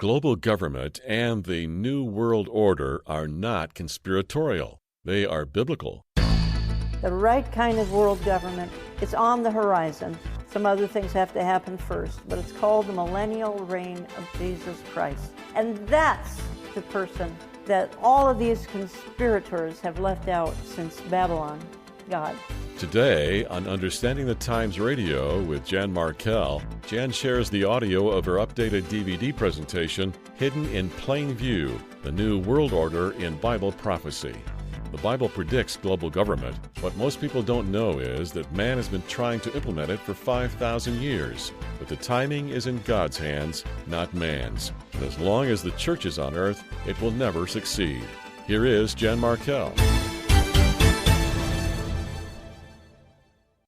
Global government and the New World Order are not conspiratorial. They are biblical. The right kind of world government is on the horizon. Some other things have to happen first, but it's called the millennial reign of Jesus Christ. And that's the person that all of these conspirators have left out since Babylon, God. Today, on Understanding the Times Radio with Jan Markell, Jan shares the audio of her updated DVD presentation, Hidden in Plain View, The New World Order in Bible Prophecy. The Bible predicts global government. What most people don't know is that man has been trying to implement it for 5,000 years. But the timing is in God's hands, not man's. And as long as the church is on earth, it will never succeed. Here is Jan Markell.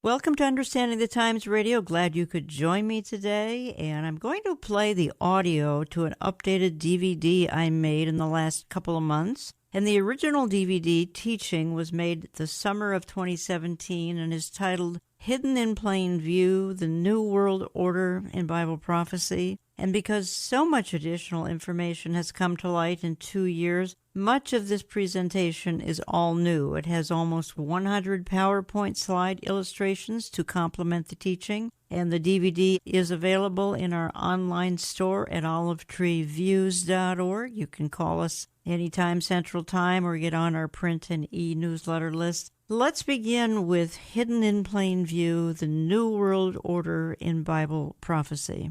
Welcome to Understanding the Times Radio. Glad you could join me today. And I'm going to play the audio to an updated DVD I made in the last couple of months. And the original DVD teaching was made the summer of 2017 and is titled Hidden in Plain View, The New World Order in Bible Prophecy. And because so much additional information has come to light in 2 years, much of this presentation is all new. It has almost 100 PowerPoint slide illustrations to complement the teaching, and the DVD is available in our online store at olivetreeviews.org. You can call us anytime Central Time or get on our print and e-newsletter list. Let's begin with Hidden in Plain View, the New World Order in Bible Prophecy.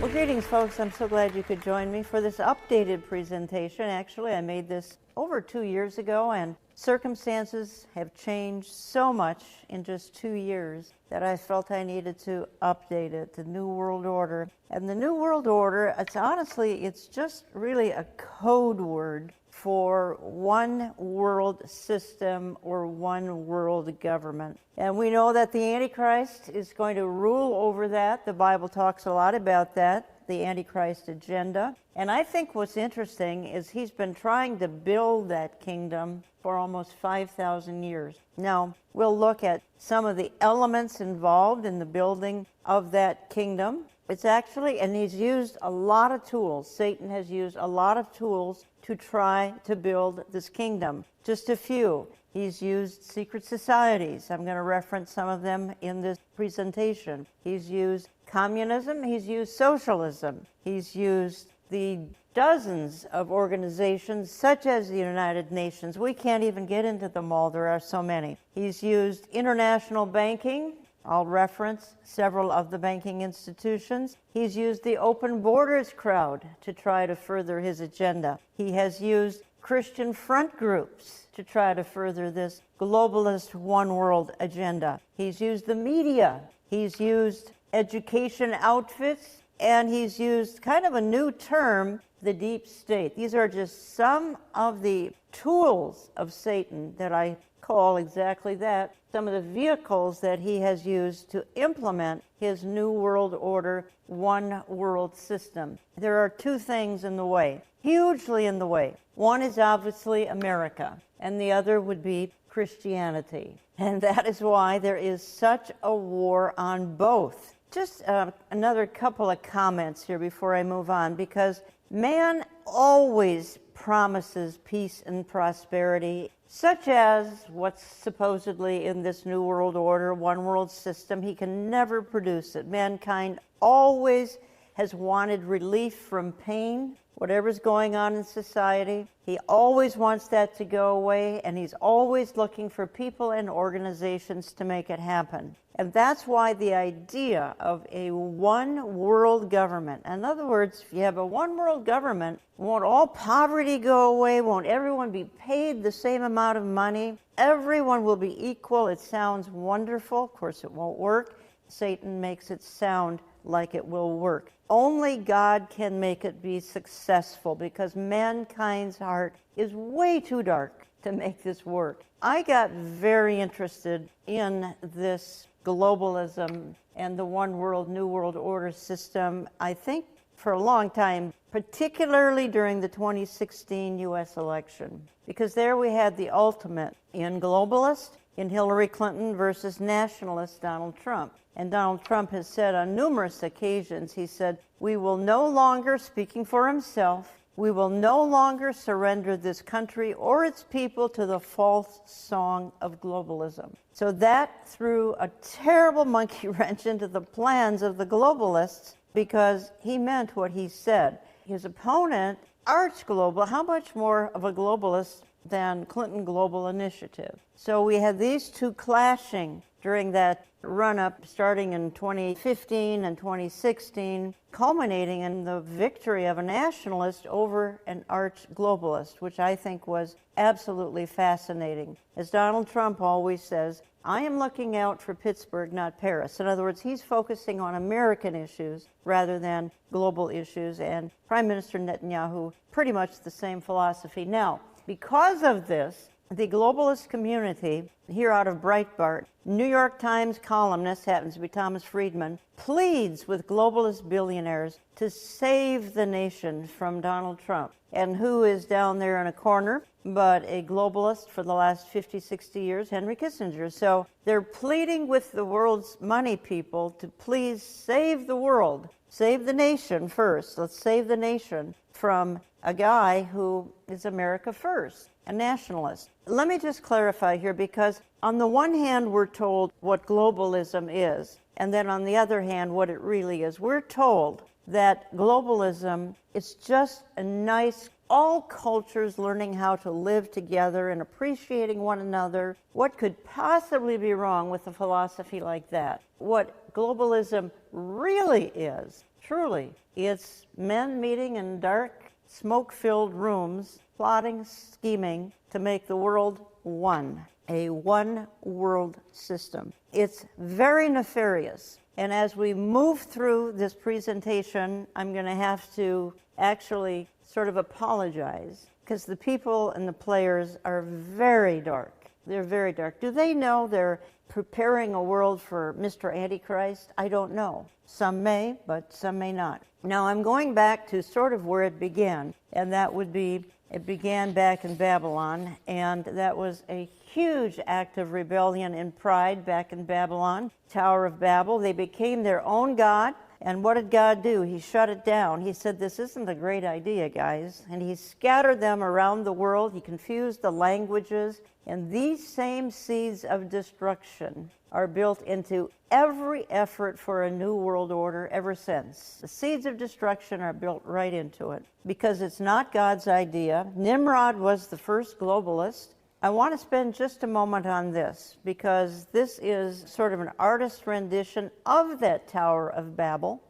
Well, greetings, folks. I'm so glad you could join me for this updated presentation. Actually, I made this over 2 years ago, and circumstances have changed so much in just 2 years that I felt I needed to update it, the New World Order. And the New World Order, it's just really a code word for one world system or one world government. And we know that the Antichrist is going to rule over that. The Bible talks a lot about that, the Antichrist agenda. And I think what's interesting is he's been trying to build that kingdom for almost 5,000 years. Now, we'll look at some of the elements involved in the building of that kingdom. And he's used a lot of tools. Satan has used a lot of tools to try to build this kingdom. Just a few. He's used secret societies. I'm going to reference some of them in this presentation. He's used communism. He's used socialism. He's used the dozens of organizations such as the United Nations. We can't even get into them all. There are so many. He's used international banking. I'll reference several of the banking institutions. He's used the open borders crowd to try to further his agenda. He has used Christian front groups to try to further this globalist one world agenda. He's used the media. He's used education outfits, and he's used kind of a new term, the deep state. These are just some of the tools of Satan that I call exactly that, some of the vehicles that he has used to implement his New World Order, one world system. There are two things in the way, hugely in the way. One is obviously America, and the other would be Christianity. And that is why there is such a war on both. Just another couple of comments here before I move on, because man always promises peace and prosperity, such as what's supposedly in this New World Order, one world system. He can never produce it. Mankind always has wanted relief from pain, whatever's going on in society. He always wants that to go away, and he's always looking for people and organizations to make it happen. And that's why the idea of a one world government, in other words, if you have a one world government, won't all poverty go away? Won't everyone be paid the same amount of money? Everyone will be equal. It sounds wonderful. Of course, it won't work. Satan makes it sound like it will work. Only God can make it be successful, because mankind's heart is way too dark to make this work. I got very interested in this globalism and the one world, new world order system, I think for a long time, particularly during the 2016 U.S. election, because there we had the ultimate in globalist in Hillary Clinton versus nationalist Donald Trump. And Donald Trump has said on numerous occasions, he said, we will no longer, speaking for himself, we will no longer surrender this country or its people to the false song of globalism. So that threw a terrible monkey wrench into the plans of the globalists because he meant what he said. His opponent, arch global, how much more of a globalist than Clinton Global Initiative? So we had these two clashing during that run-up starting in 2015 and 2016, culminating in the victory of a nationalist over an arch globalist, which I think was absolutely fascinating. As Donald Trump always says, I am looking out for Pittsburgh, not Paris. In other words, he's focusing on American issues rather than global issues, and Prime Minister Netanyahu, pretty much the same philosophy. Now, because of this, the globalist community here out of Breitbart, New York Times columnist, happens to be Thomas Friedman, pleads with globalist billionaires to save the nation from Donald Trump. And who is down there in a corner but a globalist for the last 50, 60 years, Henry Kissinger. So they're pleading with the world's money people to please save the world, save the nation first. Let's save the nation from a guy who is America first, a nationalist. Let me just clarify here, because on the one hand, we're told what globalism is, and then on the other hand, what it really is. We're told that globalism is just a nice, all cultures learning how to live together and appreciating one another. What could possibly be wrong with a philosophy like that? What globalism really is, truly, it's men meeting in dark, smoke-filled rooms, plotting, scheming to make the world one, a one-world system. It's very nefarious. And as we move through this presentation, I'm going to have to actually sort of apologize, because the people and the players are very dark. They're very dark. Do they know they're preparing a world for Mr. Antichrist? I don't know. Some may, but some may not. Now, I'm going back to sort of where it began, and that would be, it began back in Babylon, and that was a huge act of rebellion and pride back in Babylon, Tower of Babel. They became their own god, and what did God do? He shut it down. He said, this isn't a great idea, guys, and he scattered them around the world. He confused the languages, and these same seeds of destruction are built into every effort for a new world order ever since. The seeds of destruction are built right into it because it's not God's idea. Nimrod was the first globalist. I want to spend just a moment on this because this is sort of an artist's rendition of that Tower of Babel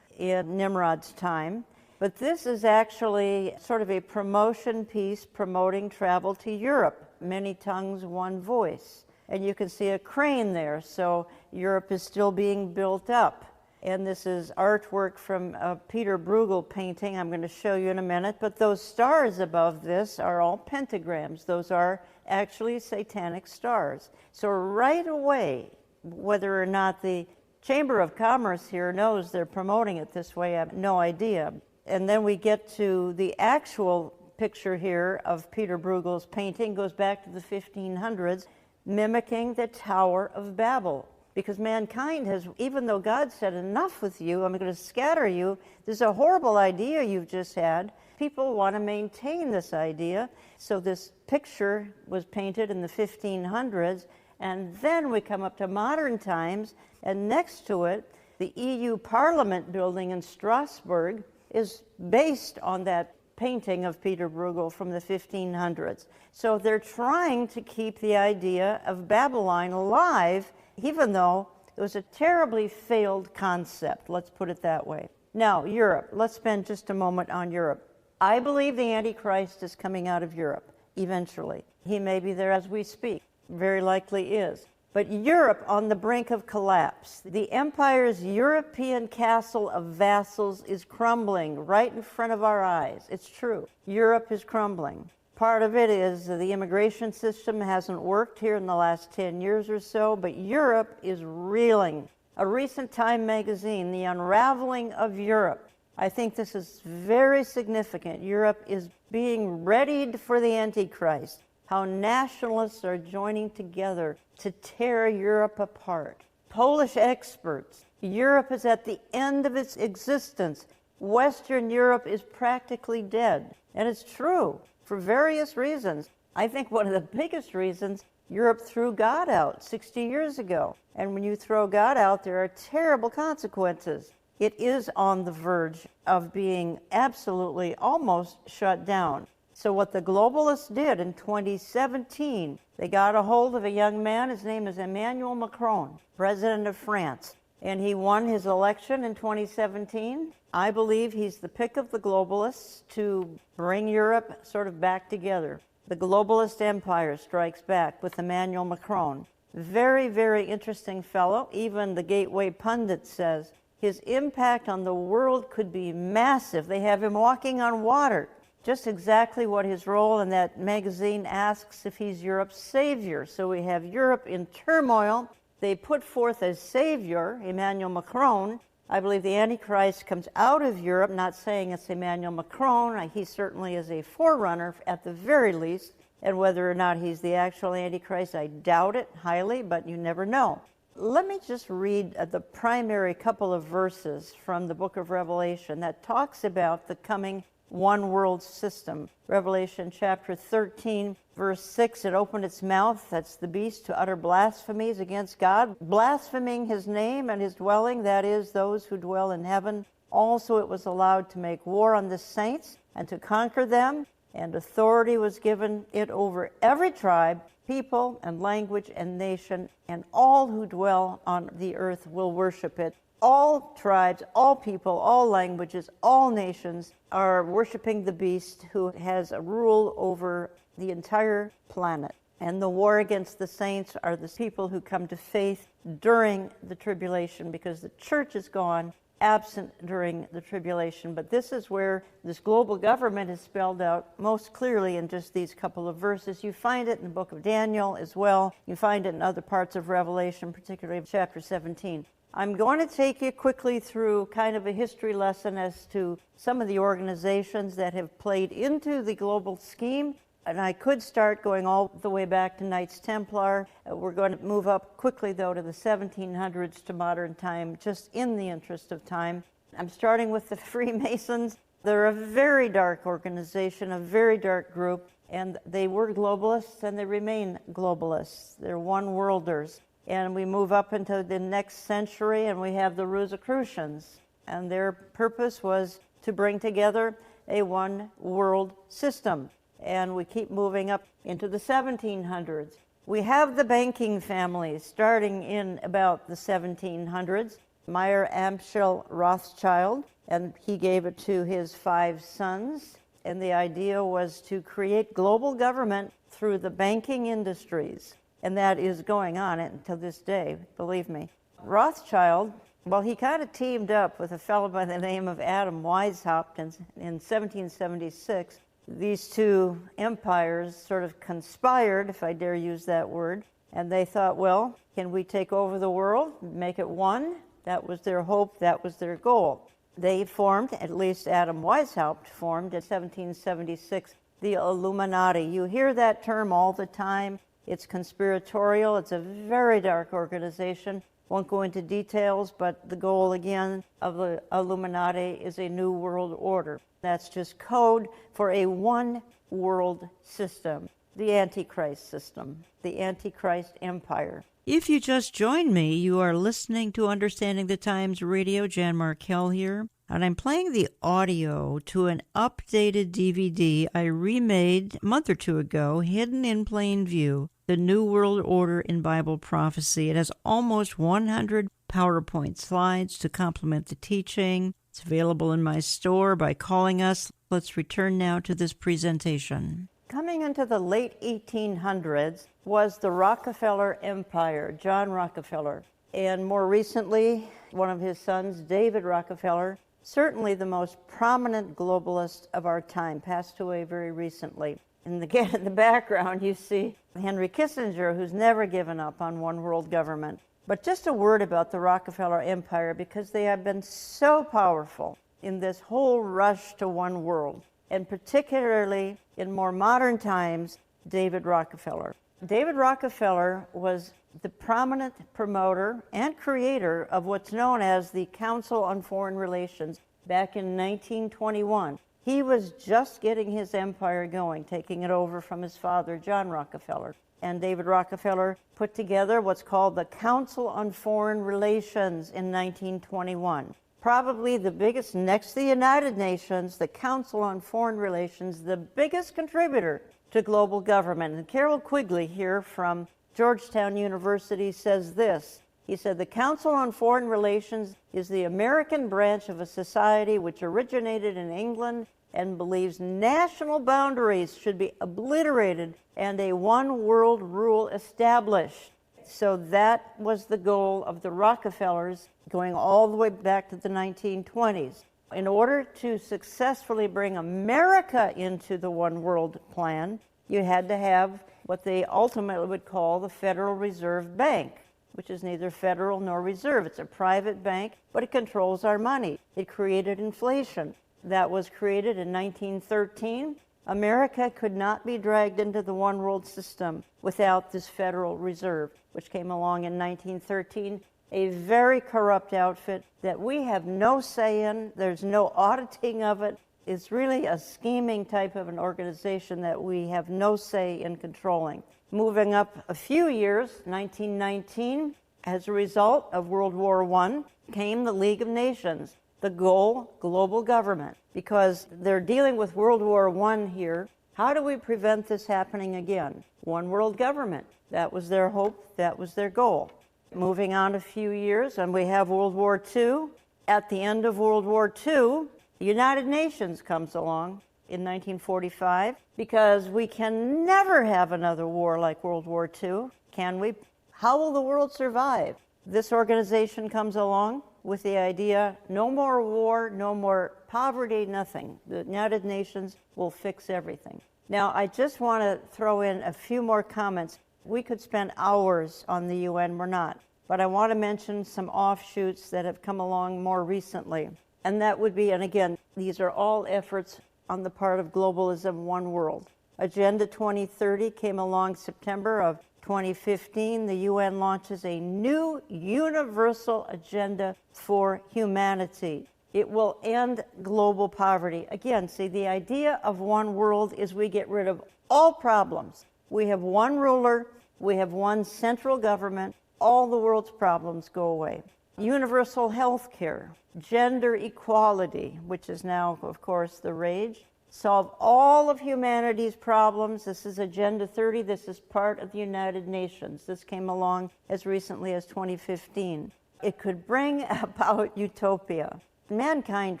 in Nimrod's time. But this is actually sort of a promotion piece promoting travel to Europe. Many tongues, one voice. And you can see a crane there, so Europe is still being built up. And this is artwork from a Peter Bruegel painting I'm going to show you in a minute. But those stars above this are all pentagrams. Those are actually satanic stars. So right away, whether or not the Chamber of Commerce here knows they're promoting it this way, I have no idea. And then we get to the actual picture here of Peter Bruegel's painting, goes back to the 1500s, mimicking the Tower of Babel. Because mankind has, even though God said, enough with you, I'm going to scatter you, this is a horrible idea you've just had. People want to maintain this idea. So this picture was painted in the 1500s, and then we come up to modern times, and next to it, the EU Parliament building in Strasbourg is based on that painting of Peter Bruegel from the 1500s. So they're trying to keep the idea of Babylon alive, even though it was a terribly failed concept, let's put it that way. Now, Europe. Let's spend just a moment on Europe. I believe the Antichrist is coming out of Europe, eventually. He may be there as we speak, very likely is. But Europe on the brink of collapse. The empire's European castle of vassals is crumbling right in front of our eyes. It's true. Europe is crumbling. Part of it is the immigration system hasn't worked here in the last 10 years or so, but Europe is reeling. A recent Time magazine, The Unraveling of Europe. I think this is very significant. Europe is being readied for the Antichrist. how nationalists are joining together to tear Europe apart. Polish experts, Europe is at the end of its existence. Western Europe is practically dead. And it's true for various reasons. I think one of the biggest reasons, Europe threw God out 60 years ago. And when you throw God out, there are terrible consequences. It is on the verge of being absolutely almost shut down. So what the globalists did in 2017, they got a hold of a young man. His name is Emmanuel Macron, president of France. And he won his election in 2017. I believe he's the pick of the globalists to bring Europe sort of back together. The globalist empire strikes back with Emmanuel Macron. Very, very interesting fellow. Even the Gateway pundit says his impact on the world could be massive. They have him walking on water. Just exactly what his role in that magazine asks, if he's Europe's savior. So we have Europe in turmoil. They put forth a savior, Emmanuel Macron. I believe the Antichrist comes out of Europe, not saying it's Emmanuel Macron. He certainly is a forerunner at the very least. And whether or not he's the actual Antichrist, I doubt it highly, but you never know. Let me just read the primary couple of verses from the book of Revelation that talks about the coming one world system. Revelation chapter 13, verse 6, it opened its mouth, that's the beast, to utter blasphemies against God, blaspheming his name and his dwelling, that is, those who dwell in heaven. Also it was allowed to make war on the saints and to conquer them, and authority was given it over every tribe, people, and language, and nation, and all who dwell on the earth will worship it. All tribes, all people, all languages, all nations are worshiping the beast who has a rule over the entire planet. And the war against the saints are the people who come to faith during the tribulation, because the church is gone, absent during the tribulation. But this is where this global government is spelled out most clearly in just these couple of verses. You find it in the book of Daniel as well. You find it in other parts of Revelation, particularly chapter 17. I'm going to take you quickly through kind of a history lesson as to some of the organizations that have played into the global scheme. And I could start going all the way back to Knights Templar. We're going to move up quickly, though, to the 1700s to modern time, just in the interest of time. I'm starting with the Freemasons. They're a very dark organization, a very dark group, and they were globalists and they remain globalists. They're one-worlders. And we move up into the next century, and we have the Rosicrucians. And their purpose was to bring together a one-world system. And we keep moving up into the 1700s. We have the banking families starting in about the 1700s. Meyer Amschel Rothschild, and he gave it to his 5 sons. And the idea was to create global government through the banking industries. And that is going on until this day, believe me. Rothschild, well, he kind of teamed up with a fellow by the name of Adam Weishaupt in 1776. These two empires sort of conspired, if I dare use that word, and they thought, well, can we take over the world, make it one? That was their hope, that was their goal. They formed, at least Adam Weishaupt formed in 1776, the Illuminati. You hear that term all the time. It's conspiratorial. It's a very dark organization. Won't go into details, but the goal, again, of the Illuminati is a new world order. That's just code for a one-world system, the Antichrist system, the Antichrist empire. If you just joined me, you are listening to Understanding the Times Radio. Jan Markell here. And I'm playing the audio to an updated DVD I remade a month or two ago, Hidden in Plain View, The New World Order in Bible Prophecy. It has almost 100 PowerPoint slides to complement the teaching. It's available in my store by calling us. Let's return now to this presentation. Coming into the late 1800s was the Rockefeller Empire, John Rockefeller. And more recently, one of his sons, David Rockefeller, certainly the most prominent globalist of our time, passed away very recently. And again, in the background, you see Henry Kissinger, who's never given up on one world government. But just a word about the Rockefeller Empire, because they have been so powerful in this whole rush to one world. And particularly in more modern times, David Rockefeller. David Rockefeller was the prominent promoter and creator of what's known as the Council on Foreign Relations back in 1921. He was just getting his empire going, taking it over from his father, John Rockefeller. And David Rockefeller put together what's called the Council on Foreign Relations in 1921. Probably the biggest, next to the United Nations, the Council on Foreign Relations, the biggest contributor to global government. And Carol Quigley here from Georgetown University says this. He said, the Council on Foreign Relations is the American branch of a society which originated in England and believes national boundaries should be obliterated and a one world rule established. So that was the goal of the Rockefellers going all the way back to the 1920s. In order to successfully bring America into the one world plan, you had to have what they ultimately would call the Federal Reserve Bank, which is neither federal nor reserve. It's a private bank, but it controls our money. It created inflation. That was created in 1913. America could not be dragged into the one world system without this Federal Reserve, which came along in 1913, a very corrupt outfit that we have no say in. There's no auditing of it. It's really a scheming type of an organization that we have no say in controlling. Moving up a few years, 1919, as a result of World War I, came the League of Nations. The goal, global government, because they're dealing with World War I here. How do we prevent this happening again? One world government. That was their hope. That was their goal. Moving on a few years, and we have World War II. At the end of World War II, the United Nations comes along in 1945, because we can never have another war like World War II, can we? How will the world survive? This organization comes along with the idea, no more war, no more poverty, nothing. The United Nations will fix everything. Now, I just want to throw in a few more comments. We could spend hours on the UN, we're not. But I want to mention some offshoots that have come along more recently. And that would be, and again, these are all efforts on the part of globalism, one world. Agenda 2030 came along September of 2015. The UN launches a new universal agenda for humanity. It will end global poverty. Again, see, the idea of one world is we get rid of all problems. We have one ruler, we have one central government, all the world's problems go away. Universal health care, gender equality, which is now, of course, the rage. Solve all of humanity's problems. This is Agenda 30. This is part of the United Nations. This came along as recently as 2015. It could bring about utopia. Mankind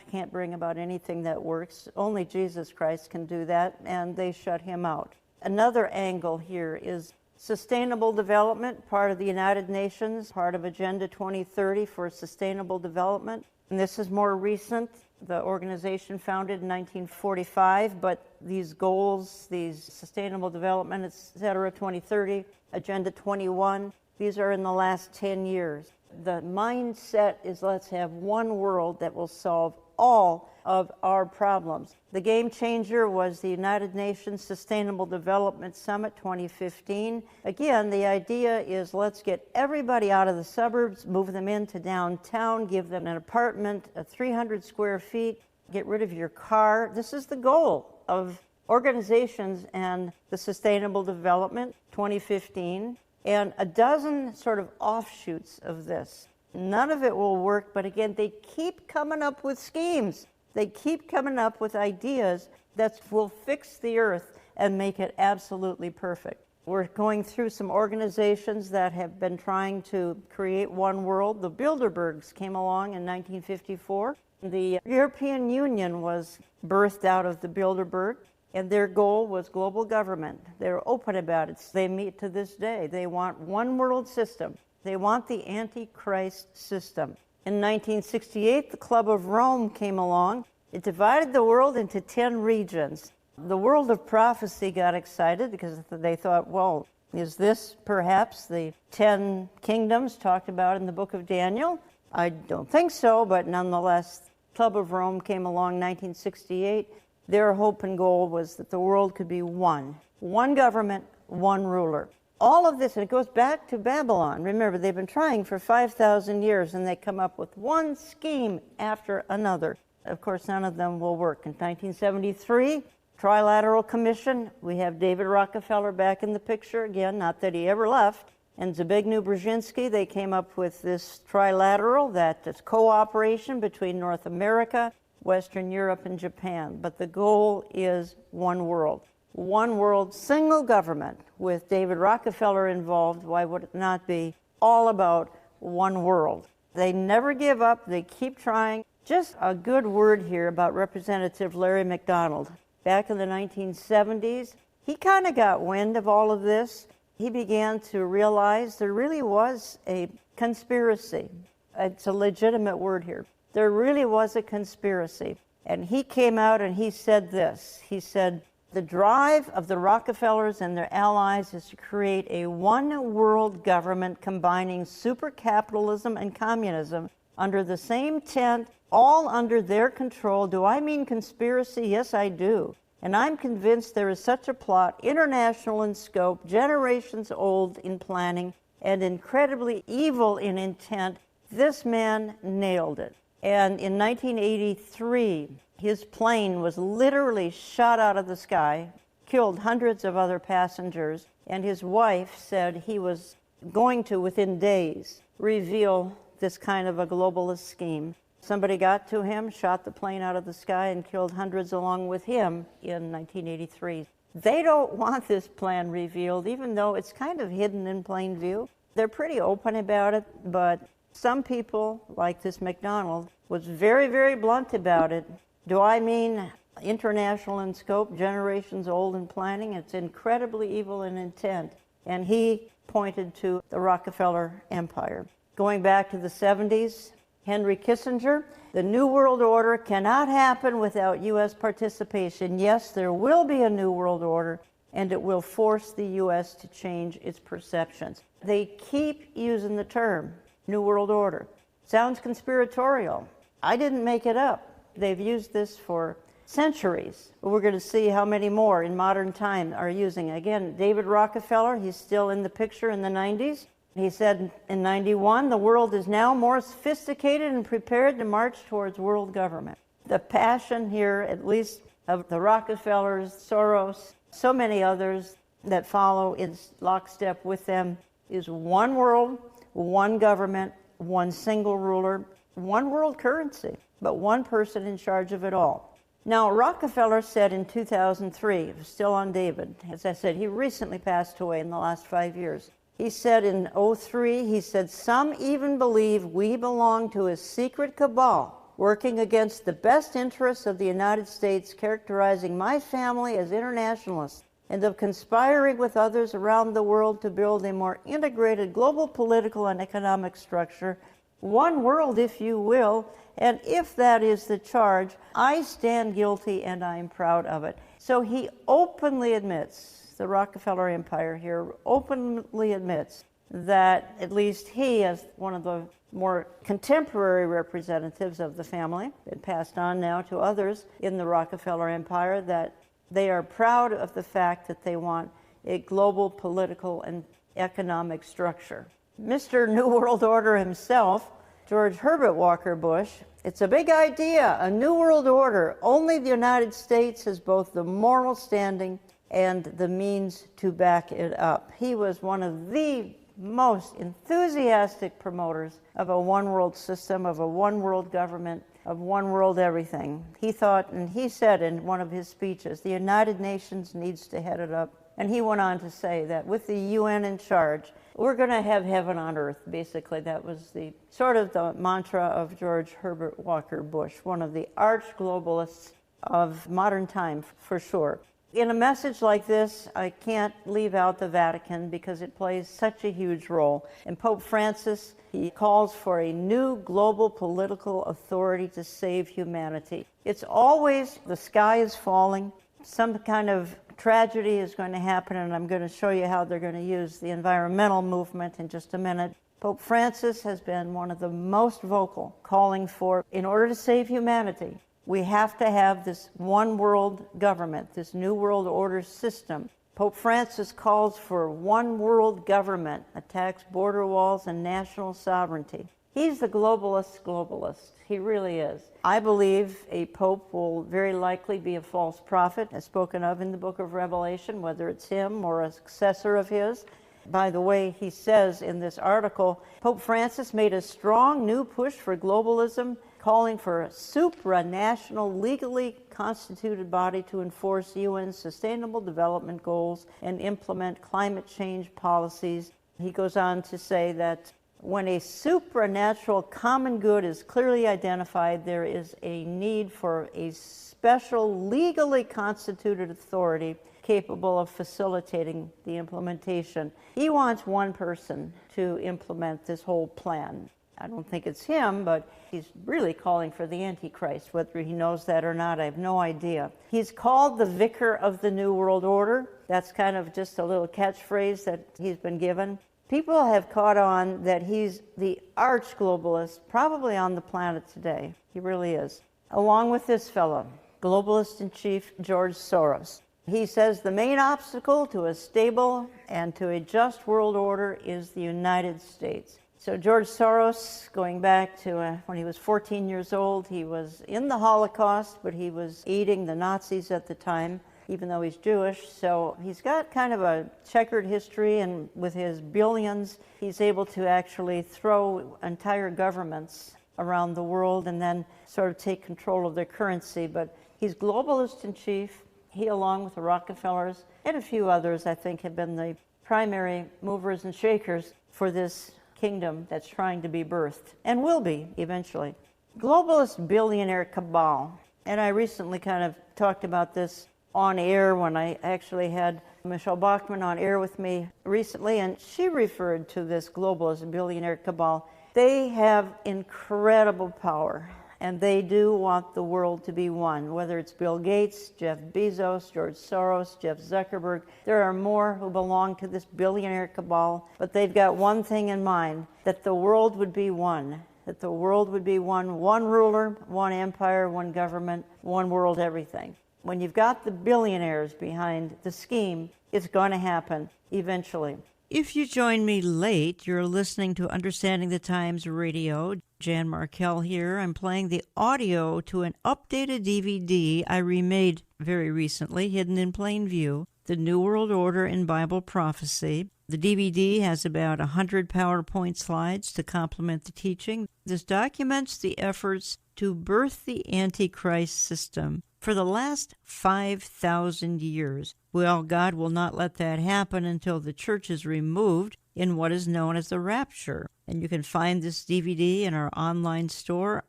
can't bring about anything that works. Only Jesus Christ can do that, and they shut him out. Another angle here is sustainable development, part of the United Nations, part of Agenda 2030 for sustainable development. And this is more recent. The organization founded in 1945, but these goals, these sustainable development, et cetera, 2030, Agenda 21, these are in the last 10 years. The mindset is let's have one world that will solve all of our problems. The game changer was the United Nations Sustainable Development Summit 2015. Again, the idea is let's get everybody out of the suburbs, move them into downtown, give them an apartment, 300 square feet, get rid of your car. This is the goal of organizations and the Sustainable Development 2015, and a dozen sort of offshoots of this. None of it will work, but again, they keep coming up with schemes. They keep coming up with ideas that will fix the earth and make it absolutely perfect. We're going through some organizations that have been trying to create one world. The Bilderbergs came along in 1954. The European Union was birthed out of the Bilderberg, and their goal was global government. They're open about it. They meet to this day. They want one world system. They want the Antichrist system. In 1968, the Club of Rome came along. It divided the world into 10 regions. The world of prophecy got excited because they thought, well, is this perhaps the 10 kingdoms talked about in the book of Daniel? I don't think so, but nonetheless, Club of Rome came along in 1968. Their hope and goal was that the world could be one. one government, one ruler. All of this, and it goes back to Babylon. Remember, they've been trying for 5,000 years, and they come up with one scheme after another. Of course, none of them will work. In 1973, Trilateral Commission, we have David Rockefeller back in the picture again, not that he ever left, and Zbigniew Brzezinski. They came up with this trilateral, that is cooperation between North America, Western Europe, and Japan. But the goal is one world. One world, single government. With David Rockefeller involved, why would it not be all about one world? They never give up. They keep trying. Just a good word here about Representative Larry McDonald. Back in the 1970s, he kind of got wind of all of this. He began to realize there really was a conspiracy. It's a legitimate word here. There really was a conspiracy. And he came out and he said this. He said, the drive of the Rockefellers and their allies is to create a one-world government combining supercapitalism and communism under the same tent, all under their control. Do I mean conspiracy? Yes, I do. And I'm convinced there is such a plot, international in scope, generations old in planning, and incredibly evil in intent. This man nailed it. And in 1983, his plane was literally shot out of the sky, killed hundreds of other passengers, and his wife said he was going to, within days, reveal this kind of a globalist scheme. Somebody got to him, shot the plane out of the sky, and killed hundreds along with him in 1983. They don't want this plan revealed, even though it's kind of hidden in plain view. They're pretty open about it, but some people, like this McDonald, was very, very blunt about it. Do I mean international in scope, generations old in planning? It's incredibly evil in intent. And he pointed to the Rockefeller Empire. Going back to the 70s, Henry Kissinger, the New World Order cannot happen without U.S. participation. Yes, there will be a New World Order, and it will force the U.S. to change its perceptions. They keep using the term New World Order. Sounds conspiratorial. I didn't make it up. They've used this for centuries. We're going to see how many more in modern time are using it. Again, David Rockefeller, he's still in the picture in the 90s. He said in 91, the world is now more sophisticated and prepared to march towards world government. The passion here, at least of the Rockefellers, Soros, so many others that follow in lockstep with them, is one world, one government, one single ruler, one world currency, but one person in charge of it all. Now, Rockefeller said in 2003, still on David, as I said, he recently passed away in the last 5 years. He said in 2003, he said, some even believe we belong to a secret cabal working against the best interests of the United States, characterizing my family as internationalists, and of conspiring with others around the world to build a more integrated global political and economic structure. One world, if you will, and if that is the charge, I stand guilty and I'm proud of it. So he openly admits, the Rockefeller Empire here openly admits that at least he, as one of the more contemporary representatives of the family, and passed on now to others in the Rockefeller Empire, that they are proud of the fact that they want a global political and economic structure. Mr. New World Order himself, George Herbert Walker Bush, it's a big idea, a New World Order. Only the United States has both the moral standing and the means to back it up. He was one of the most enthusiastic promoters of a one-world system, of a one-world government, of one world everything. He thought, and he said in one of his speeches, the United Nations needs to head it up. And he went on to say that with the UN in charge, we're going to have heaven on earth. Basically, that was the sort of the mantra of George Herbert Walker Bush, one of the arch globalists of modern time, for sure. In a message like this, I can't leave out the Vatican because it plays such a huge role. And Pope Francis, he calls for a new global political authority to save humanity. It's always the sky is falling, some kind of tragedy is going to happen, and I'm going to show you how they're going to use the environmental movement in just a minute. Pope Francis has been one of the most vocal, calling for, in order to save humanity, we have to have this one world government, this new world order system. Pope Francis calls for one world government, attacks border walls and national sovereignty. He's the globalist. He really is. I believe a pope will very likely be a false prophet, as spoken of in the book of Revelation, whether it's him or a successor of his. By the way, he says in this article, Pope Francis made a strong new push for globalism, calling for a supranational, legally constituted body to enforce UN's Sustainable Development Goals and implement climate change policies. He goes on to say that when a supernatural common good is clearly identified, there is a need for a special, legally constituted authority capable of facilitating the implementation. He wants one person to implement this whole plan. I don't think it's him, but he's really calling for the Antichrist. Whether he knows that or not, I have no idea. He's called the Vicar of the New World Order. That's kind of just a little catchphrase that he's been given. People have caught on that he's the arch-globalist, probably on the planet today. He really is. Along with this fellow, globalist-in-chief George Soros. He says the main obstacle to a stable and to a just world order is the United States. So George Soros, going back to when he was 14 years old, he was in the Holocaust, but he was aiding the Nazis at the time, even though he's Jewish. So he's got kind of a checkered history, and with his billions, he's able to actually throw entire governments around the world and then sort of take control of their currency. But he's globalist in chief. He, along with the Rockefellers and a few others, I think, have been the primary movers and shakers for this kingdom that's trying to be birthed, and will be eventually. Globalist billionaire cabal. And I recently kind of talked about this on air when I actually had Michelle Bachmann on air with me recently, and she referred to this globalist billionaire cabal. They have incredible power, and they do want the world to be one, whether it's Bill Gates, Jeff Bezos, George Soros, Jeff Zuckerberg. There are more who belong to this billionaire cabal, but they've got one thing in mind, that the world would be one, that the world would be one ruler, one empire, one government, one world everything. When you've got the billionaires behind the scheme, it's going to happen eventually. If you join me late, you're listening to Understanding the Times Radio. Jan Markell here. I'm playing the audio to an updated DVD I remade very recently, Hidden in Plain View, The New World Order in Bible Prophecy. The DVD has about 100 PowerPoint slides to complement the teaching. This documents the efforts to birth the Antichrist system for the last 5,000 years. Well, God will not let that happen until the church is removed in what is known as the rapture. And you can find this DVD in our online store,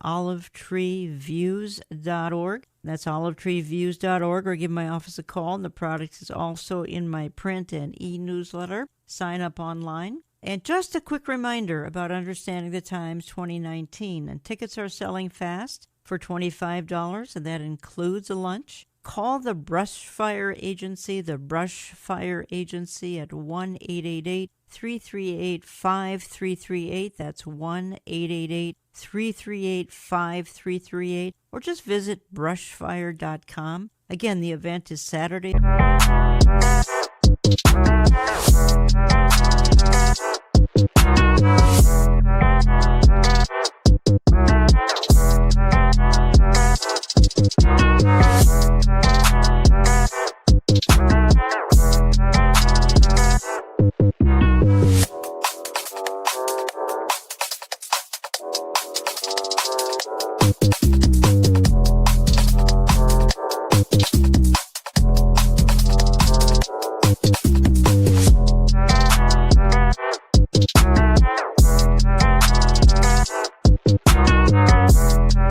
olivetreeviews.org. That's olivetreeviews.org, or give my office a call. And the product is also in my print and e-newsletter. Sign up online. And just a quick reminder about Understanding the Times 2019. And tickets are selling fast for $25, and that includes a lunch. Call the Brushfire Agency, at 1-888-338-5338. That's 1-888-338-5338. Or just visit brushfire.com. Again, the event is Saturday.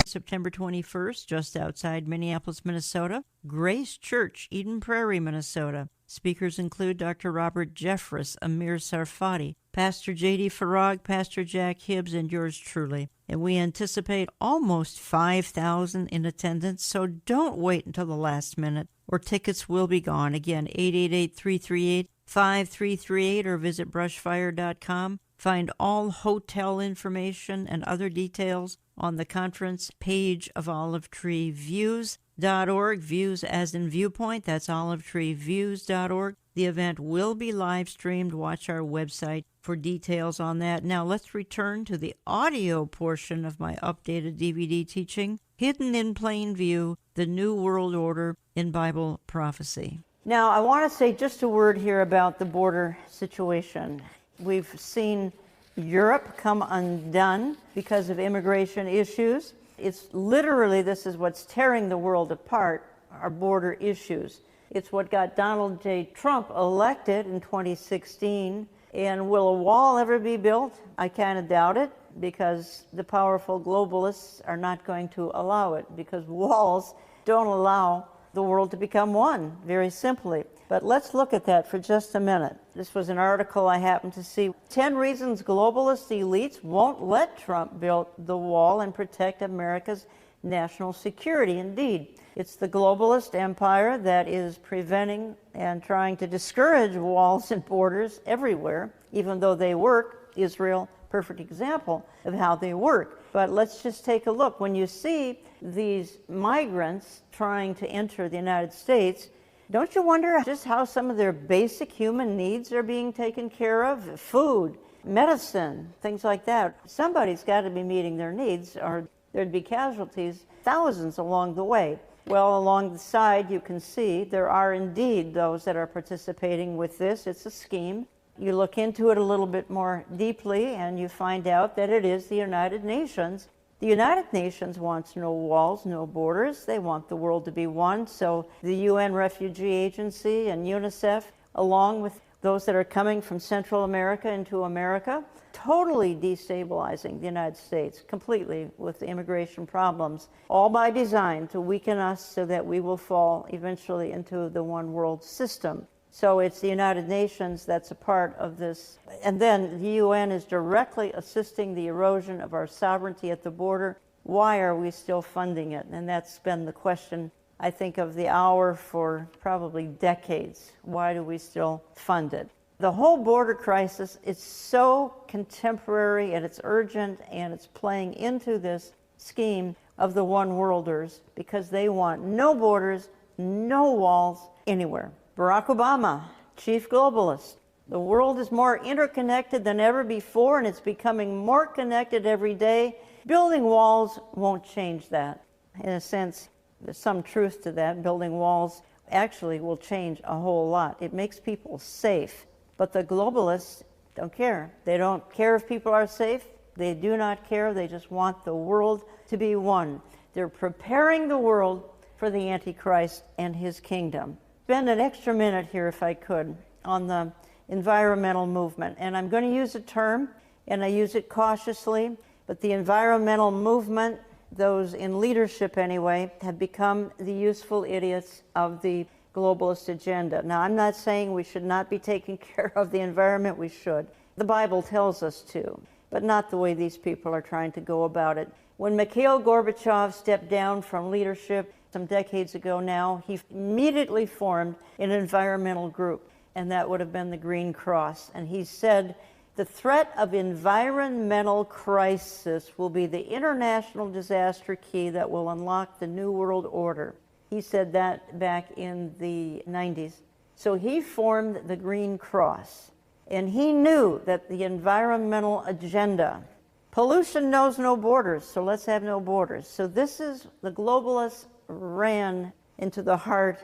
September 21st, just outside Minneapolis, Minnesota, Grace Church, Eden Prairie, Minnesota. Speakers include Dr. Robert Jeffress, Amir Sarfati, Pastor J.D. Farag, Pastor Jack Hibbs, and yours truly. And we anticipate almost 5,000 in attendance, so don't wait until the last minute, or tickets will be gone. Again, 888-338-5338, or visit brushfire.com. Find all hotel information and other details on the conference page of olivetreeviews.org. Views as in viewpoint, that's olivetreeviews.org. The event will be live streamed. Watch our website for details on that. Now let's return to the audio portion of my updated DVD teaching, Hidden in Plain View, The New World Order in Bible Prophecy. Now I want to say just a word here about the border situation. We've seen Europe come undone because of immigration issues. It's literally, this is what's tearing the world apart, our border issues. It's what got Donald J. Trump elected in 2016. And will a wall ever be built? I kind of doubt it, because the powerful globalists are not going to allow it, because walls don't allow the world to become one, very simply. But let's look at that for just a minute. This was an article I happened to see. 10 reasons globalist elites won't let Trump build the wall and protect America's national security. Indeed, it's the globalist empire that is preventing and trying to discourage walls and borders everywhere, even though they work. Israel, perfect example of how they work. But let's just take a look. When you see these migrants trying to enter the United States, don't you wonder just how some of their basic human needs are being taken care of? Food, medicine, things like that. Somebody's got to be meeting their needs, or there'd be casualties, thousands along the way. Well, along the side, you can see there are indeed those that are participating with this. It's a scheme. You look into it a little bit more deeply, and you find out that it is the United Nations. The United Nations wants no walls, no borders. They want the world to be one. So the UN Refugee Agency and UNICEF, along with those that are coming from Central America into America, totally destabilizing the United States completely with the immigration problems, all by design to weaken us so that we will fall eventually into the one world system. So it's the United Nations that's a part of this. And then the UN is directly assisting the erosion of our sovereignty at the border. Why are we still funding it? And that's been the question, I think, of the hour for probably decades. Why do we still fund it? The whole border crisis is so contemporary, and it's urgent, and it's playing into this scheme of the one-worlders, because they want no borders, no walls anywhere. Barack Obama, chief globalist. The world is more interconnected than ever before, and it's becoming more connected every day. Building walls won't change that. In a sense, there's some truth to that. Building walls actually will change a whole lot. It makes people safe. But the globalists don't care. They don't care if people are safe. They do not care. They just want the world to be one. They're preparing the world for the Antichrist and his kingdom. Spend an extra minute here, if I could, on the environmental movement. And I'm going to use a term, and I use it cautiously, but the environmental movement, those in leadership anyway, have become the useful idiots of the globalist agenda. Now, I'm not saying we should not be taking care of the environment. We should. The Bible tells us to, but not the way these people are trying to go about it. When Mikhail Gorbachev stepped down from leadership some decades ago now, he immediately formed an environmental group, and that would have been the Green Cross. And he said, the threat of environmental crisis will be the international disaster key that will unlock the New World Order. He said that back in the 90s. So he formed the Green Cross, and he knew that the environmental agenda, pollution knows no borders, so let's have no borders. So this is, the globalists ran into the heart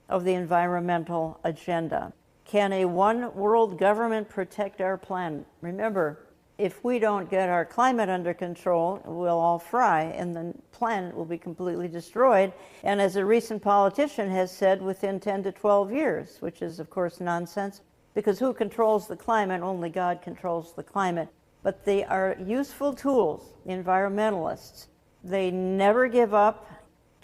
of the environmental agenda. Can a one world government protect our planet? Remember, if we don't get our climate under control, we'll all fry, and the planet will be completely destroyed. And as a recent politician has said, within 10 to 12 years, which is, of course, nonsense, because who controls the climate? Only God controls the climate. But they are useful tools, the environmentalists. They never give up.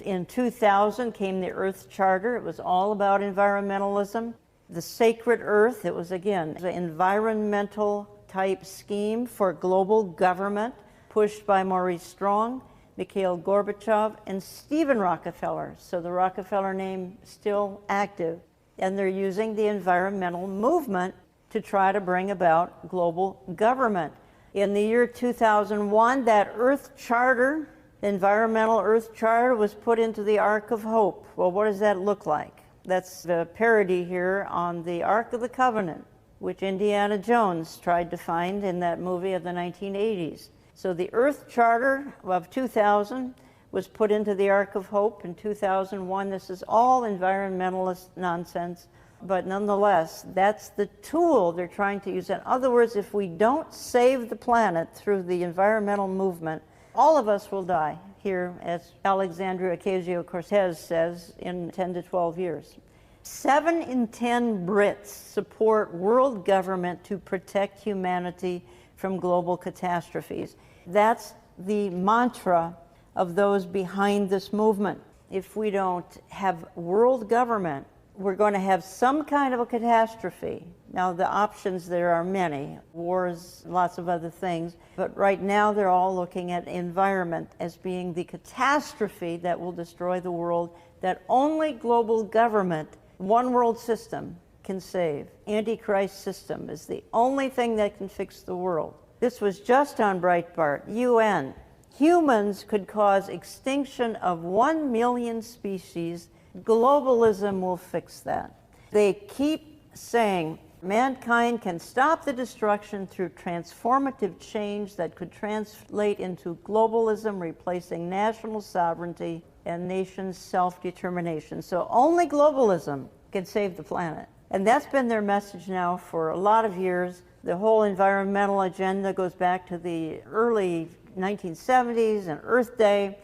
In 2000 came the Earth Charter. It was all about environmentalism. The Sacred Earth, it was, again, an environmental type scheme for global government, pushed by Maurice Strong, Mikhail Gorbachev, and Stephen Rockefeller. So the Rockefeller name still active. And they're using the environmental movement to try to bring about global government. In the year 2001, that Earth Charter, the environmental Earth Charter, was put into the Ark of Hope. Well, what does that look like? That's the parody here on the Ark of the Covenant, which Indiana Jones tried to find in that movie of the 1980s. So the Earth Charter of 2000 was put into the Ark of Hope in 2001. This is all environmentalist nonsense, but nonetheless, that's the tool they're trying to use. In other words, if we don't save the planet through the environmental movement, all of us will die here, as Alexandria Ocasio-Cortez says, in 10 to 12 years. 7 in 10 Brits support world government to protect humanity from global catastrophes. That's the mantra of those behind this movement. If we don't have world government, we're going to have some kind of a catastrophe. Now, the options there are many, wars, lots of other things, but right now they're all looking at environment as being the catastrophe that will destroy the world, that only global government, one world system, can save. Antichrist system is the only thing that can fix the world. This was just on Breitbart, UN. Humans could cause extinction of 1 million species. Globalism will fix that. They keep saying mankind can stop the destruction through transformative change that could translate into globalism, replacing national sovereignty and nations' self-determination. So only globalism can save the planet. And that's been their message now for a lot of years. The whole environmental agenda goes back to the early 1970s and Earth Day.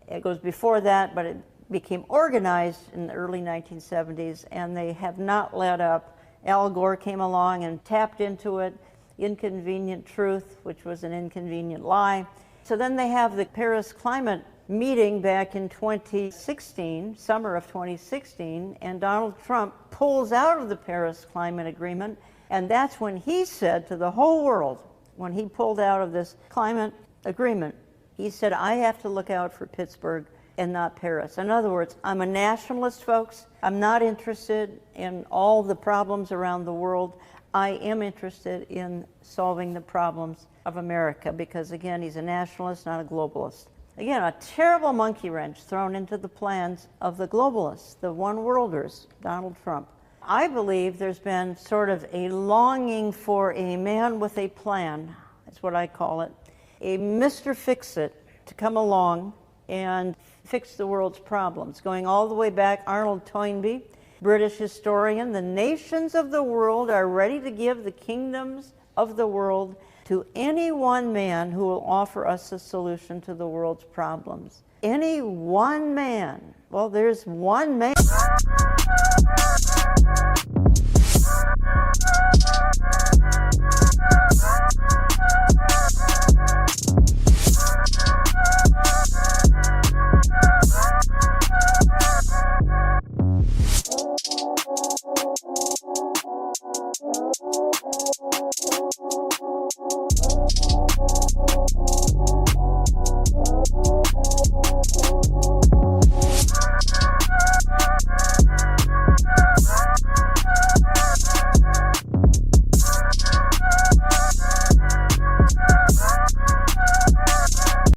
It goes before that, but it became organized in the early 1970s, and they have not let up. Al Gore came along and tapped into it. Inconvenient truth, which was an inconvenient lie. So then they have the Paris climate meeting back in 2016, summer of 2016, and Donald Trump pulls out of the Paris climate agreement, and that's when he said to the whole world, when he pulled out of this climate agreement, he said, I have to look out for Pittsburgh and not Paris. In other words, I'm a nationalist, folks. I'm not interested in all the problems around the world. I am interested in solving the problems of America because, again, he's a nationalist, not a globalist. Again, a terrible monkey wrench thrown into the plans of the globalists, the one-worlders, Donald Trump. I believe there's been sort of a longing for a man with a plan, that's what I call it, a Mr. Fix-It to come along and fix the world's problems. Going all the way back, Arnold Toynbee, British historian, the nations of the world are ready to give the kingdoms of the world to any one man who will offer us a solution to the world's problems. Any one man. Well, there's one man.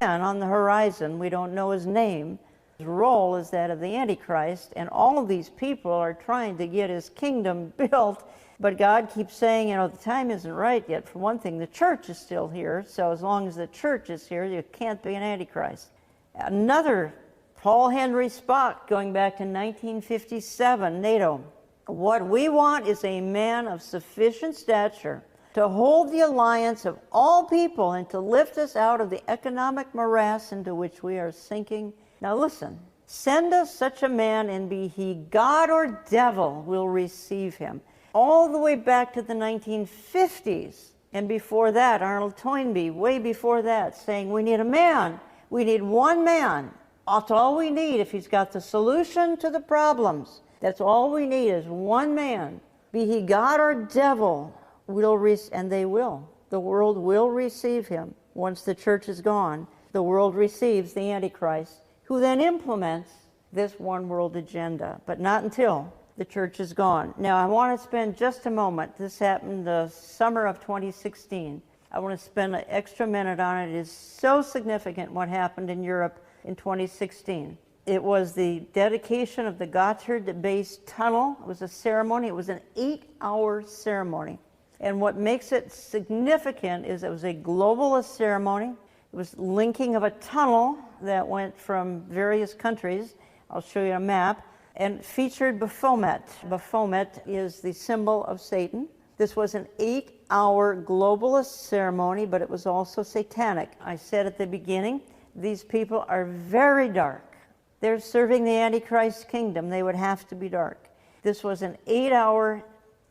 On the horizon, we don't know his name. His role is that of the Antichrist, and all of these people are trying to get his kingdom built, but God keeps saying, you know, the time isn't right yet. For one thing, the church is still here, so as long as the church is here, you can't be an Antichrist. Another, Paul Henry Spaak, going back to 1957, NATO. What we want is a man of sufficient stature to hold the alliance of all people and to lift us out of the economic morass into which we are sinking. Now listen, send us such a man, and be he God or devil, we'll receive him. All the way back to the 1950s, and before that, Arnold Toynbee, way before that, saying we need a man. We need one man. That's all we need if he's got the solution to the problems. That's all we need is one man. Be he God or devil, and they will. The world will receive him. Once the church is gone, the world receives the Antichrist, who then implements this one world agenda, but not until the church is gone. Now, I want to spend just a moment. This happened the summer of 2016. I want to spend an extra minute on it. It is so significant what happened in Europe in 2016. It was the dedication of the Gotthard Base Tunnel. It was a ceremony. It was an 8-hour ceremony. And what makes it significant is it was a globalist ceremony. It was linking of a tunnel that went from various countries. I'll show you a map. And featured Baphomet. Baphomet is the symbol of Satan. This was an 8-hour globalist ceremony, but it was also satanic. I said at the beginning, these people are very dark. They're serving the Antichrist kingdom. They would have to be dark. This was an 8-hour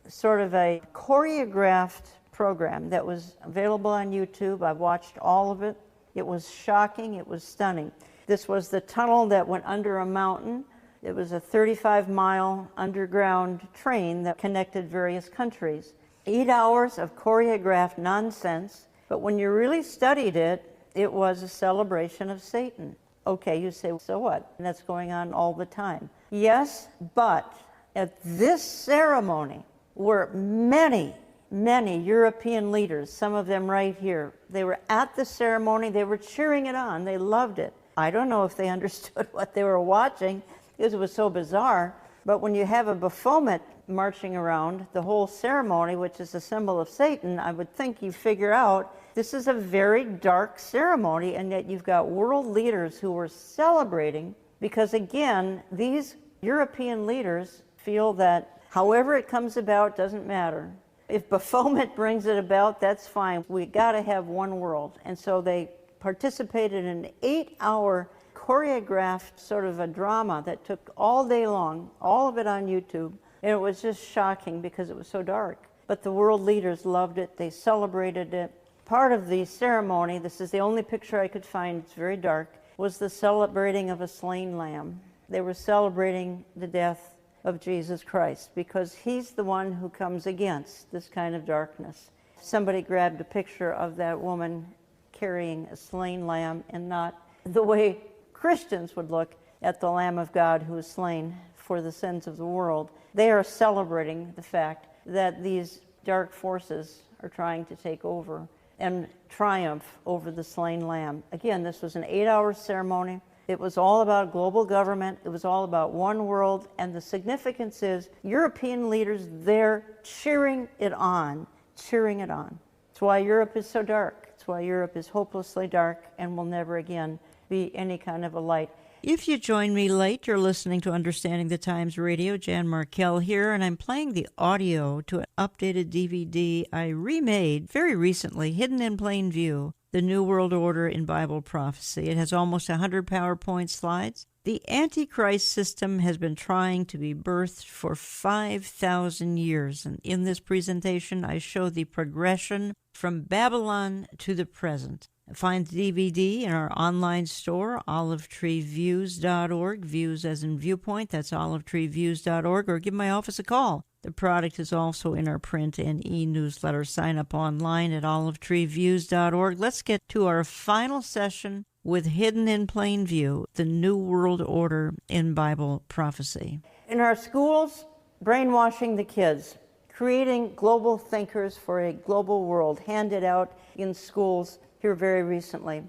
sort of a choreographed program that was available on YouTube. I've watched all of it. It was shocking. It was stunning. This was the tunnel that went under a mountain. It was a 35-mile underground train that connected various countries. 8 hours of choreographed nonsense, but when you really studied it, it was a celebration of Satan. Okay, you say, so what? And that's going on all the time. Yes, but at this ceremony were many European leaders, some of them right here. They were at the ceremony. They were cheering it on. They loved it. I don't know if they understood what they were watching because it was so bizarre. But when you have a Baphomet marching around the whole ceremony, which is a symbol of Satan, I would think you figure out this is a very dark ceremony, and yet you've got world leaders who were celebrating because, again, these European leaders feel that however it comes about doesn't matter. If Baphomet brings it about, that's fine. We got to have one world. And so they participated in an 8-hour choreographed sort of a drama that took all day long, all of it on YouTube. And it was just shocking because it was so dark. But the world leaders loved it. They celebrated it. Part of the ceremony, this is the only picture I could find, it's very dark, was the celebrating of a slain lamb. They were celebrating the death of Jesus Christ because he's the one who comes against this kind of darkness. Somebody grabbed a picture of that woman carrying a slain lamb and not the way Christians would look at the Lamb of God who was slain for the sins of the world. They are celebrating the fact that these dark forces are trying to take over and triumph over the slain lamb. Again, this was an 8-hour ceremony. It was all about global government. It was all about one world. And the significance is European leaders there cheering it on, cheering it on. It's why Europe is so dark. It's why Europe is hopelessly dark and will never again be any kind of a light. If you join me late, you're listening to Understanding the Times Radio. Jan Markell here, and I'm playing the audio to an updated DVD I remade very recently, Hidden in Plain View, The New World Order in Bible Prophecy. It has almost 100 PowerPoint slides. The Antichrist system has been trying to be birthed for 5,000 years, and in this presentation I show the progression from Babylon to the present. Find the DVD in our online store, olivetreeviews.org, views as in viewpoint, that's olivetreeviews.org, or give my office a call. The product is also in our print and e-newsletter. Sign up online at olivetreeviews.org. Let's get to our final session with Hidden in Plain View, the New World Order in Bible Prophecy. In our schools, brainwashing the kids, creating global thinkers for a global world, handed out in schools here very recently.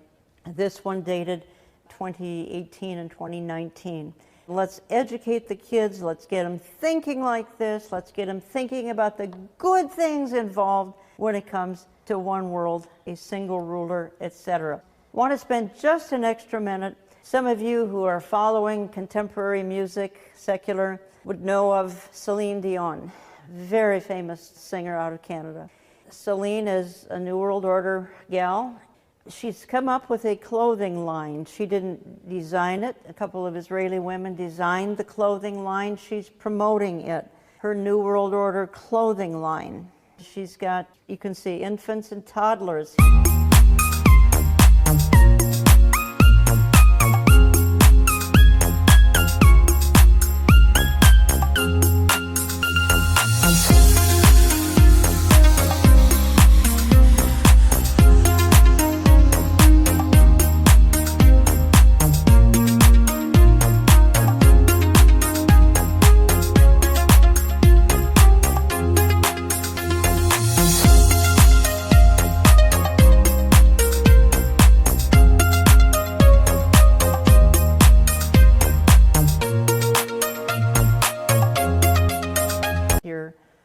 This one dated 2018 and 2019. Let's educate the kids. Let's get them thinking like this. Let's get them thinking about the good things involved when it comes to one world, a single ruler, etc. Want to spend just an extra minute. Some of you who are following contemporary music, secular, would know of Celine Dion, very famous singer out of Canada. Celine is a New World Order gal. She's come up with a clothing line. She didn't design it. A couple of Israeli women designed the clothing line. She's promoting it, her New World Order clothing line. She's got, you can see, infants and toddlers.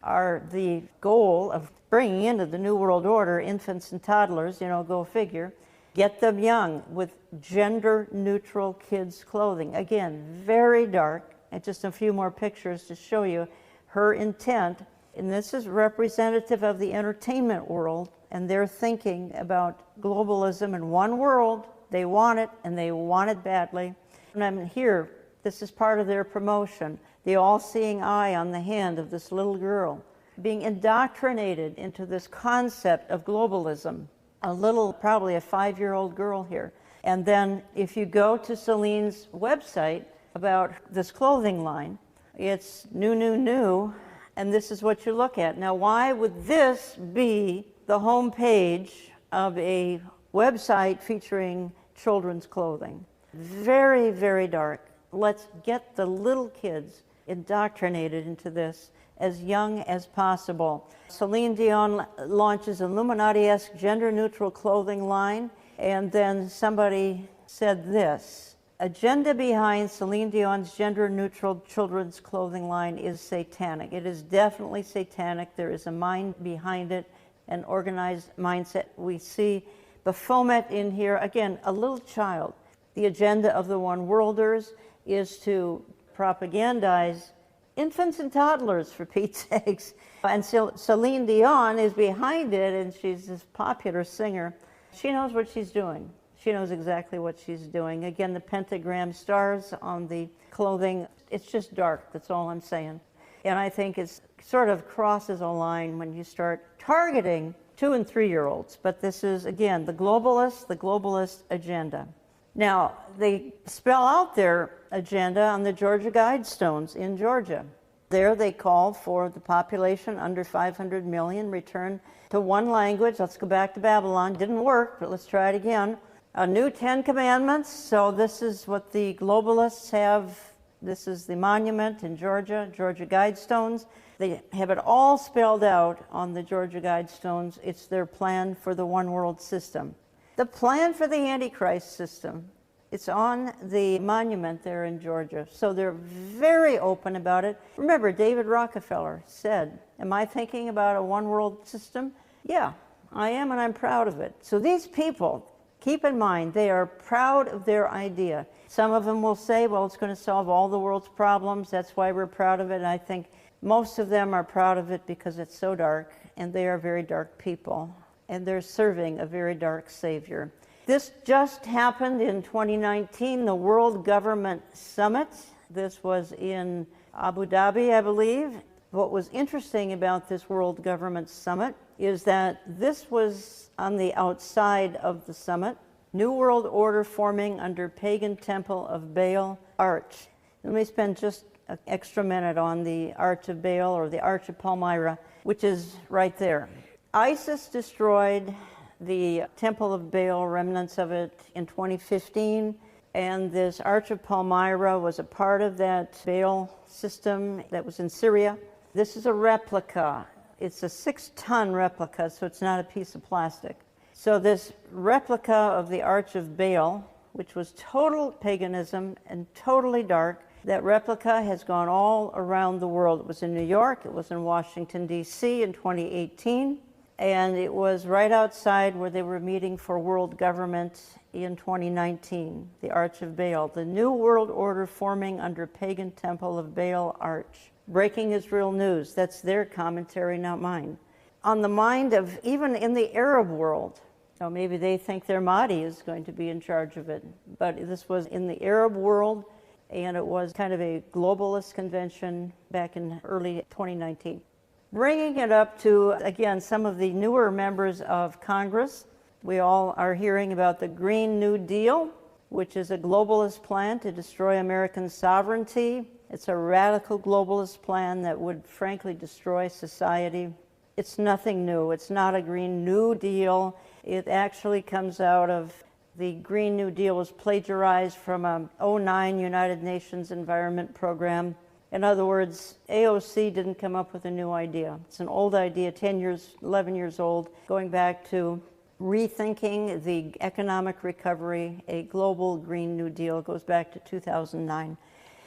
are the goal of bringing into the New World Order infants and toddlers, go figure. Get them young with gender-neutral kids' clothing. Again, very dark, and just a few more pictures to show you her intent. And this is representative of the entertainment world, and they're thinking about globalism in one world. They want it, and they want it badly. And I'm here, this is part of their promotion, the all-seeing eye on the hand of this little girl, being indoctrinated into this concept of globalism. A little, probably a 5-year-old girl here. And then if you go to Celine's website about this clothing line, it's new, and this is what you look at. Now, why would this be the home page of a website featuring children's clothing? Very, very dark. Let's get the little kids indoctrinated into this as young as possible. Celine Dion launches Illuminati-esque gender-neutral clothing line, and then somebody said this: agenda behind Celine Dion's gender-neutral children's clothing line is satanic. It is definitely satanic. There is a mind behind it, an organized mindset. We see Baphomet in here. Again, a little child. The agenda of the One Worlders is to propagandize infants and toddlers, for Pete's sakes. And Celine Dion is behind it, and she's this popular singer. She knows what she's doing. She knows exactly what she's doing. Again, the pentagram stars on the clothing, it's just dark, that's all I'm saying. And I think it sort of crosses a line when you start targeting 2- and 3-year-olds. But this is, again, the globalist agenda. Now, they spell out their agenda on the Georgia Guidestones in Georgia. There they call for the population under 500 million return to one language. Let's go back to Babylon. Didn't work, but let's try it again. A new 10 commandments. So this is what the globalists have. This is the monument in Georgia Guidestones. They have it all spelled out on the Georgia Guidestones. It's their plan for the one world system. The plan for the Antichrist system, it's on the monument there in Georgia. So they're very open about it. Remember, David Rockefeller said, am I thinking about a one world system? Yeah, I am, and I'm proud of it. So these people, keep in mind, they are proud of their idea. Some of them will say, well, it's going to solve all the world's problems. That's why we're proud of it. And I think most of them are proud of it because it's so dark, and they are very dark people. And they're serving a very dark Savior. This just happened in 2019, the World Government Summit. This was in Abu Dhabi, I believe. What was interesting about this World Government Summit is that this was on the outside of the summit. New World Order forming under pagan temple of Baal arch. Let me spend just an extra minute on the Arch of Baal, or the Arch of Palmyra, which is right there. ISIS destroyed the Temple of Baal, remnants of it, in 2015, and this Arch of Palmyra was a part of that Baal system that was in Syria. This is a replica. It's a 6-ton replica, so it's not a piece of plastic. So this replica of the Arch of Baal, which was total paganism and totally dark, that replica has gone all around the world. It was in New York, it was in Washington, D.C. in 2018. And it was right outside where they were meeting for world government in 2019, the Arch of Baal, the New World Order forming under pagan temple of Baal arch. Breaking Israel news, that's their commentary, not mine. On the mind of, even in the Arab world, so maybe they think their Mahdi is going to be in charge of it, but this was in the Arab world, and it was kind of a globalist convention back in early 2019. Bringing it up to, again, some of the newer members of Congress, we all are hearing about the Green New Deal, which is a globalist plan to destroy American sovereignty. It's a radical globalist plan that would frankly destroy society. It's nothing new. It's not a Green New Deal. It actually comes out of the Green New Deal was plagiarized from a 2009 United Nations Environment Program. In other words, AOC didn't come up with a new idea. It's an old idea, 10 years, 11 years old, going back to rethinking the economic recovery. A global Green New Deal goes back to 2009.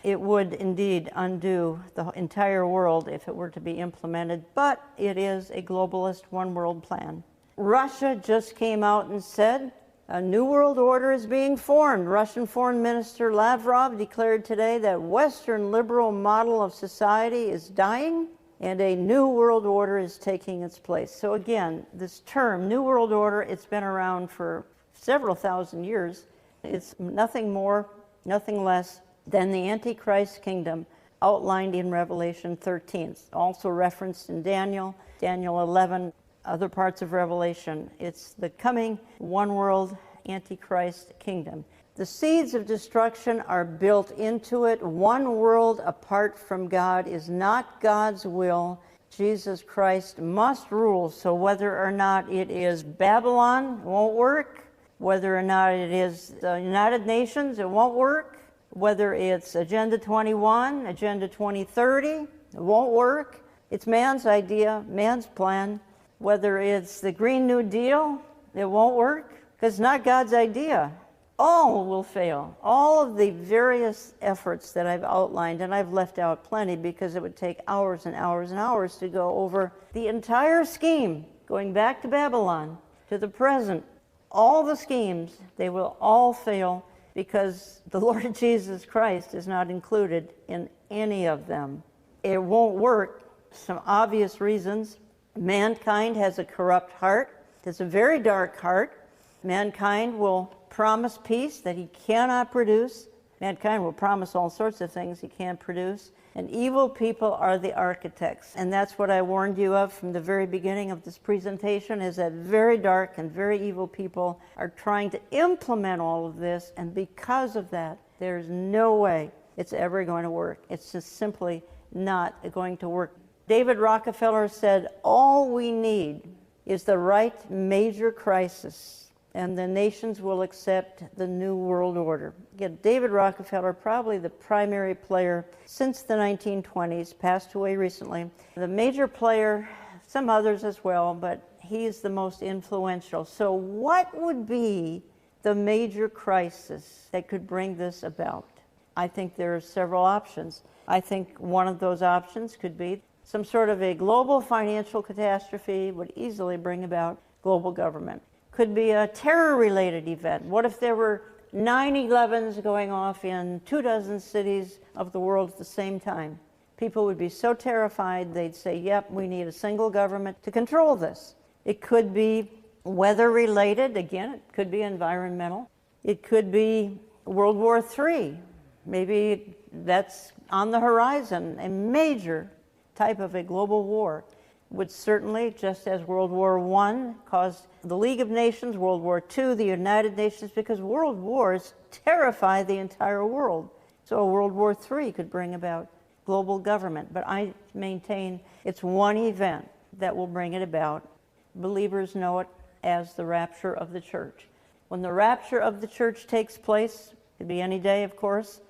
It would indeed undo the entire world if it were to be implemented, but it is a globalist one-world plan. Russia just came out and said a new world order is being formed. Russian Foreign Minister Lavrov declared today that Western liberal model of society is dying and a new world order is taking its place. So again, this term, New World Order, it's been around for several thousand years. It's nothing more, nothing less than the Antichrist kingdom outlined in Revelation 13. It's also referenced in Daniel 11, other parts of Revelation. It's the coming one world Antichrist kingdom. The seeds of destruction are built into it. One world apart from God is not God's will. Jesus Christ must rule. So whether or not it is Babylon, it won't work. Whether or not it is the United Nations, it won't work. Whether it's Agenda 21, Agenda 2030, it won't work. It's man's idea, man's plan. Whether it's the Green New Deal, it won't work because it's not God's idea. All will fail. All of the various efforts that I've outlined, and I've left out plenty because it would take hours and hours and hours to go over the entire scheme, going back to Babylon, to the present. All the schemes, they will all fail because the Lord Jesus Christ is not included in any of them. It won't work. Some obvious reasons. Mankind has a corrupt heart. It's a very dark heart. Mankind will promise peace that he cannot produce. Mankind will promise all sorts of things he can't produce. And evil people are the architects. And that's what I warned you of from the very beginning of this presentation, is that very dark and very evil people are trying to implement all of this. And because of that, there's no way it's ever going to work. It's just simply not going to work. David Rockefeller said, all we need is the right major crisis, and the nations will accept the New World Order. Again, David Rockefeller, probably the primary player since the 1920s, passed away recently. The major player, some others as well, but he's the most influential. So what would be the major crisis that could bring this about? I think there are several options. I think one of those options could be some sort of a global financial catastrophe would easily bring about global government. Could be a terror-related event. What if there were 9/11s going off in 24 cities of the world at the same time? People would be so terrified, they'd say, yep, we need a single government to control this. It could be weather-related. Again, it could be environmental. It could be World War III. Maybe that's on the horizon, a major type of a global war. Would certainly, just as World War I caused the League of Nations, World War II, the United Nations, because world wars terrify the entire world. So World War III could bring about global government. But I maintain it's one event that will bring it about. Believers know it as the rapture of the church. When the rapture of the church takes place, it could be any day, of course,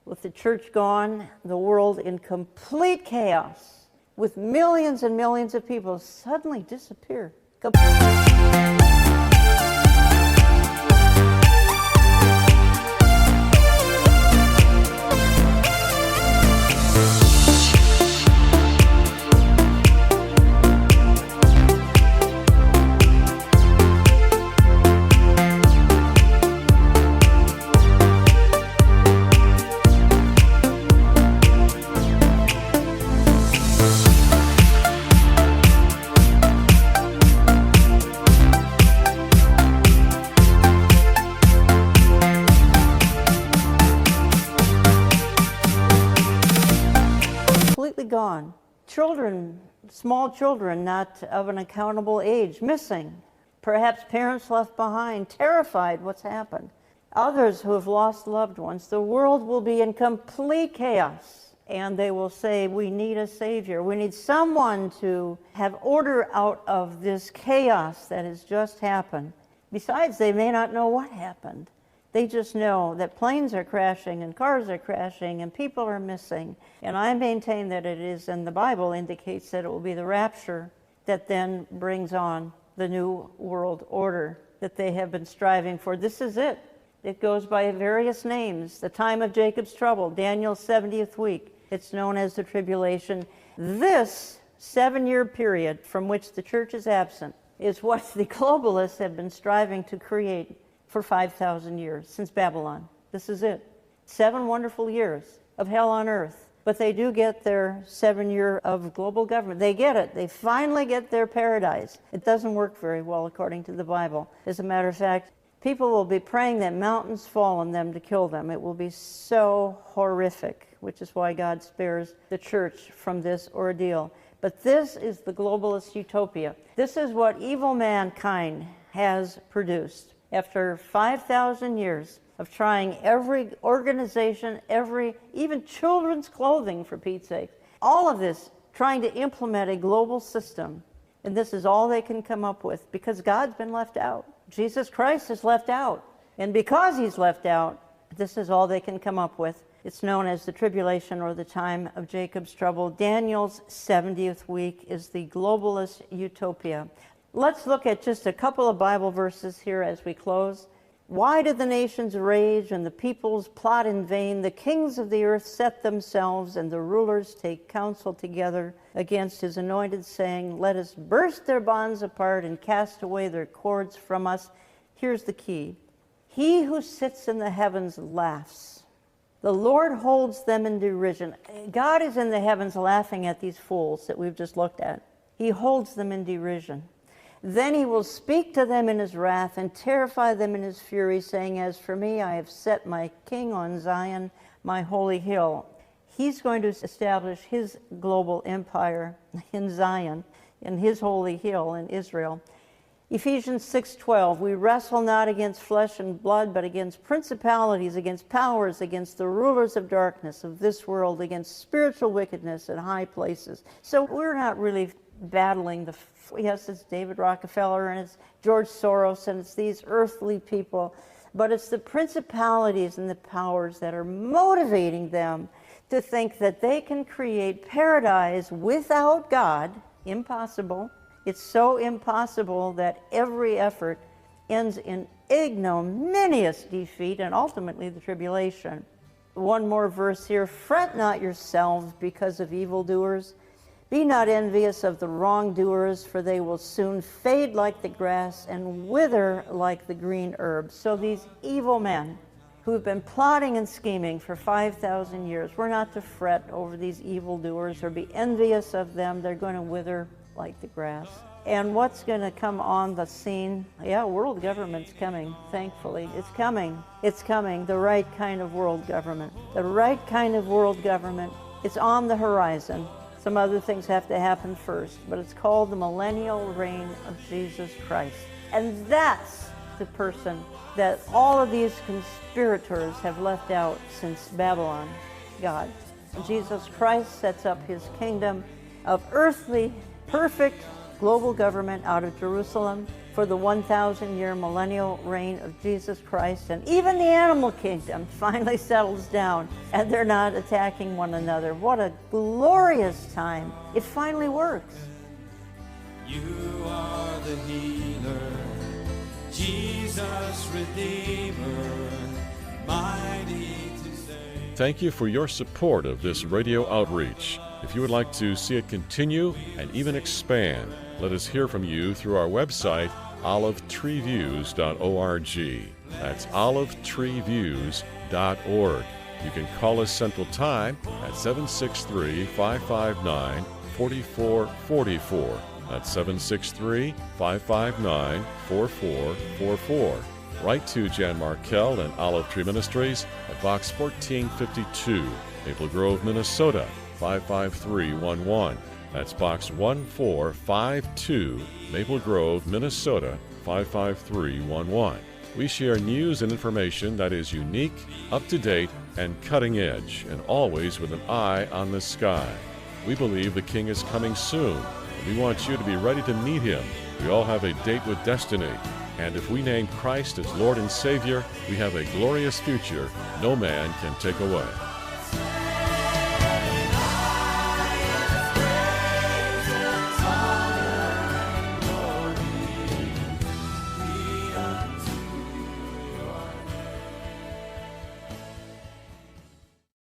with the church gone, the world in complete chaos, with millions and millions of people suddenly disappear. Gone. Children, small children, not of an accountable age, missing. Perhaps parents left behind, terrified what's happened. Others who have lost loved ones. The world will be in complete chaos, and they will say, we need a savior. We need someone to have order out of this chaos that has just happened. Besides, they may not know what happened. They just know that planes are crashing and cars are crashing and people are missing. And I maintain that it is, and the Bible indicates that it will be the rapture that then brings on the new world order that they have been striving for. This is it. It goes by various names. The time of Jacob's trouble, Daniel's 70th week. It's known as the tribulation. This 7-year period from which the church is absent is what the globalists have been striving to create for 5,000 years, since Babylon. This is it. 7 wonderful years of hell on earth. But they do get their 7-year of global government. They get it. They finally get their paradise. It doesn't work very well according to the Bible. As a matter of fact, people will be praying that mountains fall on them to kill them. It will be so horrific, which is why God spares the church from this ordeal. But this is the globalist utopia. This is what evil mankind has produced. After 5,000 years of trying every organization, even children's clothing, for Pete's sake, all of this trying to implement a global system. And this is all they can come up with because God's been left out. Jesus Christ is left out. And because he's left out, this is all they can come up with. It's known as the tribulation or the time of Jacob's trouble. Daniel's 70th week is the globalist utopia. Let's look at just a couple of Bible verses here as we close. Why do the nations rage and the peoples plot in vain? The kings of the earth set themselves and the rulers take counsel together against his anointed, saying, let us burst their bonds apart and cast away their cords from us. Here's the key. He who sits in the heavens laughs. The Lord holds them in derision. God is in the heavens laughing at these fools that we've just looked at. He holds them in derision. Then he will speak to them in his wrath and terrify them in his fury, saying, as for me, I have set my king on Zion, my holy hill. He's going to establish his global empire in Zion, in his holy hill in Israel. Ephesians 6:12, we wrestle not against flesh and blood, but against principalities, against powers, against the rulers of darkness of this world, against spiritual wickedness in high places. So we're not really battling yes, it's David Rockefeller and it's George Soros and it's these earthly people, but it's the principalities and the powers that are motivating them to think that they can create paradise without God. Impossible. It's so impossible that every effort ends in ignominious defeat and ultimately the tribulation. One more verse here. Fret not yourselves because of evildoers. Be not envious of the wrongdoers, for they will soon fade like the grass and wither like the green herb. So these evil men who've been plotting and scheming for 5,000 years, we're not to fret over these evildoers or be envious of them. They're going to wither like the grass. And what's going to come on the scene? Yeah, world government's coming, thankfully. It's coming. It's coming. The right kind of world government. The right kind of world government. It's on the horizon. Some other things have to happen first, but it's called the millennial reign of Jesus Christ. And that's the person that all of these conspirators have left out since Babylon, God. And Jesus Christ sets up his kingdom of earthly, perfect global government out of Jerusalem for the 1,000-year millennial reign of Jesus Christ. And even the animal kingdom finally settles down and they're not attacking one another. What a glorious time. It finally works. You are the healer, Jesus Redeemer, mighty to save. Thank you for your support of this radio outreach. If you would like to see it continue and even expand, let us hear from you through our website, olivetreeviews.org. That's olivetreeviews.org. You can call us Central Time at 763-559-4444. That's 763-559-4444. Write to Jan Markell and Olive Tree Ministries at Box 1452, Maple Grove, Minnesota, 55311. That's Box 1452, Maple Grove, Minnesota, 55311. We share news and information that is unique, up-to-date, and cutting edge, and always with an eye on the sky. We believe the King is coming soon, and we want you to be ready to meet him. We all have a date with destiny, and if we name Christ as Lord and Savior, we have a glorious future no man can take away.